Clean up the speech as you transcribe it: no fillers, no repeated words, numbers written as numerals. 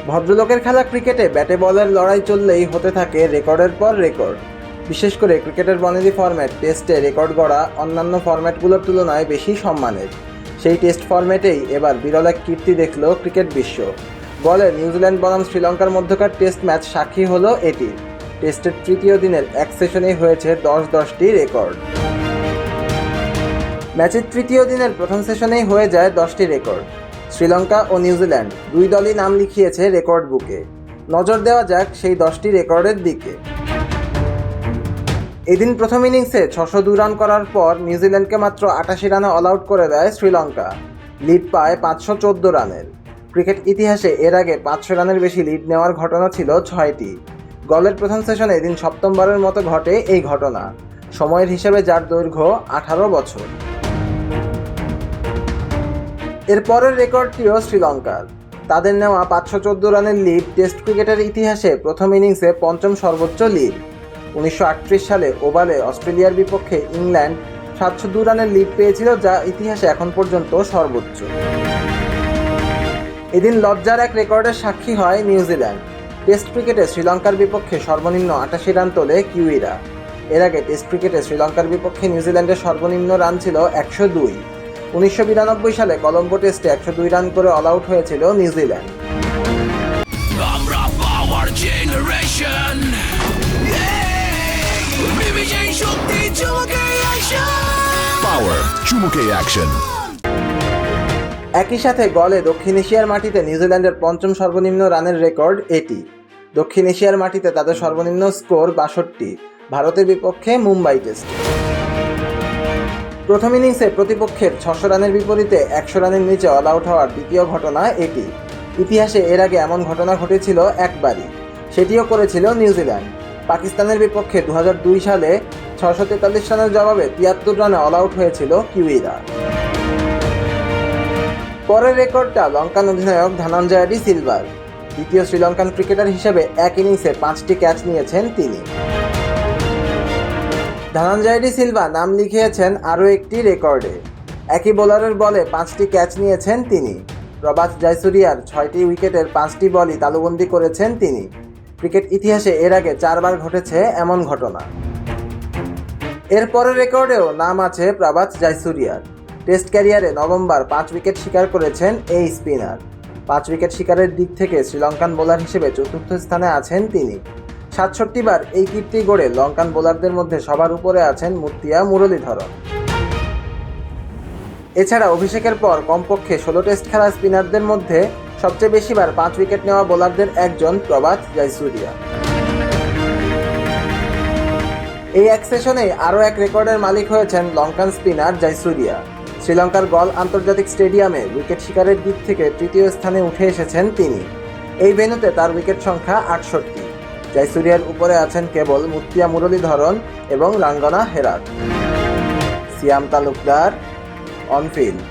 ভদ্রলোকের খেলা ক্রিকেটে ব্যাটে বলের লড়াই চললেই হতে থাকে রেকর্ডের পর রেকর্ড। বিশেষ করে ক্রিকেটের বনেদি ফরম্যাট টেস্টে রেকর্ড গড়া অন্যান্য ফরম্যাটগুলোর তুলনায় বেশি সম্মানের। সেই টেস্ট ফরম্যাটেই এবার বিরল এক কীর্তি দেখল ক্রিকেট বিশ্ব। বলে নিউজিল্যান্ড বনাম শ্রীলঙ্কার মধ্যকার টেস্ট ম্যাচ সাক্ষী হলো এটির। টেস্টের তৃতীয় দিনের এক সেশনেই হয়েছে 10-10টি রেকর্ড। ম্যাচের তৃতীয় দিনের প্রথম সেশনেই হয়ে যায় 10টি রেকর্ড। শ্রীলঙ্কা ও নিউজিল্যান্ড দুই দলই নাম লিখিয়েছে রেকর্ড বুকে। নজর দেওয়া যাক সেই 10টি রেকর্ডের দিকে। এদিন প্রথম ইনিংসে 602 রান করার পর নিউজিল্যান্ডকে মাত্র 88 রানে অল আউট করে দেয় শ্রীলঙ্কা। লিড পায় 514 রানের। ক্রিকেট ইতিহাসে এর আগে 500 রানের বেশি লিড নেওয়ার ঘটনা ছিল 6টি। গলের প্রথম সেশনে এদিন সপ্তমবারের মতো ঘটে এই ঘটনা, সময়ের হিসেবে যার দৈর্ঘ্য 18 বছর। এর পরের রেকর্ডটিও শ্রীলঙ্কার। তাদের নেওয়া 514 রানের লিড টেস্ট ক্রিকেটের ইতিহাসে প্রথম ইনিংসে পঞ্চম সর্বোচ্চ লিড। 1938 সালে ওভালে অস্ট্রেলিয়ার বিপক্ষে ইংল্যান্ড 702 রানের লিড পেয়েছিল, যা ইতিহাসে এখন পর্যন্ত সর্বোচ্চ। এদিন লজ্জার এক রেকর্ডের সাক্ষী হয় নিউজিল্যান্ড। টেস্ট ক্রিকেটে শ্রীলঙ্কার বিপক্ষে সর্বনিম্ন 88 রান তোলে কিউইরা। এর আগে টেস্ট ক্রিকেটে শ্রীলঙ্কার বিপক্ষে নিউজিল্যান্ডের সর্বনিম্ন রান ছিল 102। 1992 সালে কলম্বো টেস্টে 102 রান করে অল আউট হয়েছিল নিউজিল্যান্ড। একই সাথে গলে দক্ষিণ এশিয়ার মাটিতে নিউজিল্যান্ডের পঞ্চম সর্বনিম্ন রানের রেকর্ড এটি। দক্ষিণ এশিয়ার মাটিতে তাদের সর্বনিম্ন স্কোর 62, ভারতের বিপক্ষে মুম্বাই টেস্টে। প্রথম ইনিংসে প্রতিপক্ষের 600 রানের বিপরীতে 100 রানের নিচে অল আউট হওয়ার দ্বিতীয় ঘটনা এটি। ইতিহাসে এর আগে এমন ঘটনা ঘটেছিল একবারই, সেটিও করেছিল নিউজিল্যান্ড। পাকিস্তানের বিপক্ষে 2002 সালে 643 রানের জবাবে 73 রানে অল আউট হয়েছিল কিউইরা। পরের রেকর্ডটা লঙ্কান অধিনায়ক ধনঞ্জয় ডি সিলভার। দ্বিতীয় শ্রীলঙ্কান ক্রিকেটার হিসেবে এক ইনিংসে 5টি ক্যাচ নিয়েছেন তিনি। ধনঞ্জয় ডি সিলভা নাম লিখিয়েছেন আরও একটি রেকর্ডে। একই বোলারের বলে 5টি ক্যাচ নিয়েছেন তিনি। প্রভাত জয়সূরিয়ার 6টি উইকেটের 5টি বলই তালুবন্দী করেছেন তিনি। ক্রিকেট ইতিহাসে এর আগে 4 বার ঘটেছে এমন ঘটনা। এর পরের রেকর্ডেও নাম আছে প্রভাত জয়সূরিয়ার। টেস্ট ক্যারিয়ারে নবমবার 5 উইকেট শিকার করেছেন এই স্পিনার। 5 উইকেট শিকারের দিক থেকে শ্রীলঙ্কান বোলার হিসেবে চতুর্থ স্থানে আছেন তিনি। 67 বার এই কীর্তি গড়ে লঙ্কান বোলারদের মধ্যে সবার উপরে আছেন মুত্তিয়া মুরলীধরন। এছাড়া অভিষেকের পর কমপক্ষে 16 টেস্ট খেলা স্পিনারদের মধ্যে সবচেয়ে বেশিবার 5 উইকেট নেওয়া বোলারদের একজন প্রভাত জয়সূরিয়া। এই এক সেশনেই আরও এক রেকর্ডের মালিক হয়েছেন লঙ্কান স্পিনার জয়সূরিয়া। শ্রীলঙ্কার গল আন্তর্জাতিক স্টেডিয়ামে উইকেট শিকারের দিক থেকে তৃতীয় স্থানে উঠে এসেছেন তিনি। এই ভেন্যুতে তার উইকেট সংখ্যা 68। জয়সূরিয়ার উপরে আছেন কেবল মুত্তিয়া মুরলীধরন এবং রাঙ্গনা হেরাথ। সিয়াম তালুকদার, অন ফিল্ড।